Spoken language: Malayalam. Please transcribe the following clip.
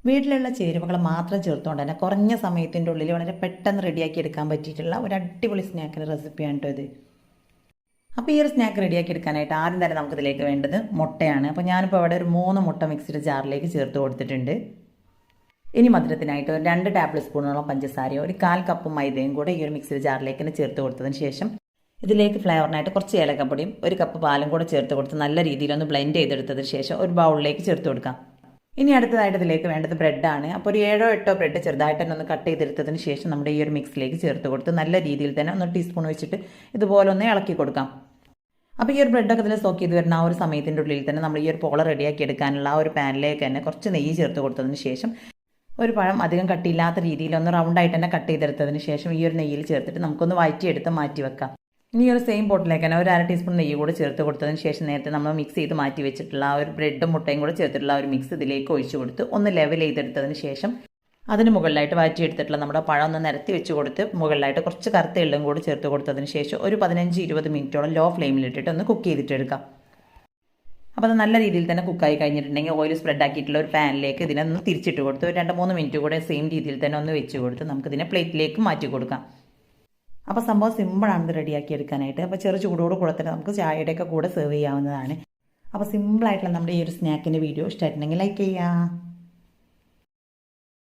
വീട്ടിലുള്ള ചേരുവകൾ മാത്രം ചേർത്തുകൊണ്ട് തന്നെ കുറഞ്ഞ സമയത്തിൻ്റെ ഉള്ളിൽ വളരെ പെട്ടെന്ന് റെഡിയാക്കി എടുക്കാൻ പറ്റിയിട്ടുള്ള ഒരു അടിപൊളി സ്നാക്കിൻ്റെ റെസിപ്പിയാണ് കേട്ടോ ഇത്. അപ്പോൾ ഈ ഒരു സ്നാക്ക് റെഡിയാക്കി എടുക്കാനായിട്ട് ആദ്യം തന്നെ നമുക്കിതിലേക്ക് വേണ്ടത് മുട്ടയാണ്. അപ്പോൾ ഞാനിപ്പോൾ ഇവിടെ ഒരു 3 മുട്ട മിക്സിയുടെ ജാറിലേക്ക് ചേർത്ത് കൊടുത്തിട്ടുണ്ട്. ഇനി മധുരത്തിനായിട്ട് ഒരു 2 ടേബിൾ സ്പൂണോളം പഞ്ചസാരയോ ഒരു 1/4 കപ്പ് മൈദയും കൂടെ ഈ ഒരു മിക്സിയുടെ ജാറിലേക്ക് തന്നെ ചേർത്ത് കൊടുത്തതിന് ശേഷം ഇതിലേക്ക് ഫ്ലേവറിനായിട്ട് കുറച്ച് ഏലക്കപ്പൊടിയും 1 കപ്പ് പാലും കൂടെ ചേർത്ത് കൊടുത്ത് നല്ല രീതിയിലൊന്ന് ബ്ലെൻഡ് ചെയ്തെടുത്തതിന് ശേഷം ഒരു ബൗളിലേക്ക് ചേർത്ത് കൊടുക്കാം. ഇനി അടുത്തതായിട്ട് ഇതിലേക്ക് വേണ്ടത് ബ്രെഡാണ്. അപ്പോൾ ഒരു 7-8 ബ്രെഡ് ചെറുതായിട്ട് തന്നെ ഒന്ന് കട്ട് ചെയ്തെടുത്തതിന് ശേഷം നമ്മുടെ ഈ ഒരു മിക്സിലേക്ക് ചേർത്ത് കൊടുത്ത് നല്ല രീതിയിൽ തന്നെ 1 ടീസ്പൂൺ വെച്ചിട്ട് ഇതുപോലെ ഒന്ന് ഇളക്കി കൊടുക്കാം. അപ്പോൾ ഈ ഒരു ബ്രെഡൊക്കെ ഇതിൽ സോക്ക് ചെയ്ത് വരുന്ന ആ ഒരു സമയത്തിൻ്റെ ഉള്ളിൽ തന്നെ നമ്മൾ ഈ ഒരു പോള റെഡിയാക്കി എടുക്കാനുള്ള ആ ഒരു പാനിലേക്ക് തന്നെ കുറച്ച് നെയ്യ് ചേർത്ത് കൊടുത്തതിന് ശേഷം ഒരു പഴം അധികം കട്ടിയില്ലാത്ത രീതിയിൽ ഒന്ന് റൗണ്ടായിട്ട് തന്നെ കട്ട് ചെയ്തെടുത്തതിന് ശേഷം ഈ ഒരു നെയ്യിൽ ചേർത്തിട്ട് നമുക്കൊന്ന് വഴറ്റിയെടുത്ത് മാറ്റി വെക്കാം. ഇനി ഒരു സെയിം പോട്ടിലേക്ക് തന്നെ ഒരു 1/2 ടീസ്പൂൺ നെയ്യ് കൂടെ ചേർത്ത് കൊടുത്തതിന് ശേഷം നേരത്തെ നമ്മൾ മിക്സ് ചെയ്ത് മാറ്റി വെച്ചിട്ടുള്ള ആ ഒരു ബ്രെഡും മുട്ടയും കൂടെ ചേർത്തിട്ടുള്ള ആ ഒരു മിക്സ് ഇതിലേക്ക് ഒഴിച്ചു കൊടുത്ത് ഒന്ന് ലെവൽ ചെയ്തെടുത്തതിന് ശേഷം അതിന് മുകളിലായിട്ട് വഴറ്റിയെടുത്തിട്ടുള്ള നമ്മുടെ പഴം ഒന്ന് നിരത്തി വെച്ച് കൊടുത്ത് മുകളിലായിട്ട് കുറച്ച് കറുത്ത എള്ളും കൂടി ചേർത്ത് കൊടുത്തതിന് ശേഷം ഒരു 15-20 മിനിറ്റോളം ലോ ഫ്ലെയിമിലിട്ടിട്ട് ഒന്ന് കുക്ക് ചെയ്തിട്ടെടുക്കാം. അപ്പോൾ അത് നല്ല രീതിയിൽ തന്നെ കുക്കായി കഴിഞ്ഞിട്ടുണ്ടെങ്കിൽ ഓയിൽ സ്പ്രെഡ് ആക്കിയിട്ടുള്ള ഒരു പാനിലേക്ക് ഇതിനൊന്ന് തിരിച്ചിട്ട് കൊടുത്ത് ഒരു 2-3 മിനിറ്റ് കൂടെ സെയിം രീതിയിൽ തന്നെ ഒന്ന് വെച്ച് കൊടുത്ത് നമുക്കിതിനെ പ്ലേറ്റിലേക്ക് മാറ്റി കൊടുക്കാം. അപ്പോൾ സംഭവം സിമ്പിളാണ് ഇത് റെഡിയാക്കി എടുക്കാനായിട്ട്. അപ്പോൾ ചെറു ചൂടോട് കൂടെ തന്നെ നമുക്ക് ചായയുടെയൊക്കെ കൂടെ സെർവ് ചെയ്യാവുന്നതാണ്. അപ്പോൾ സിമ്പിളായിട്ടുള്ള നമ്മുടെ ഈ ഒരു സ്നാക്കിൻ്റെ വീഡിയോ ഇഷ്ടമായിട്ടുണ്ടെങ്കിൽ ലൈക്ക് ചെയ്യുക.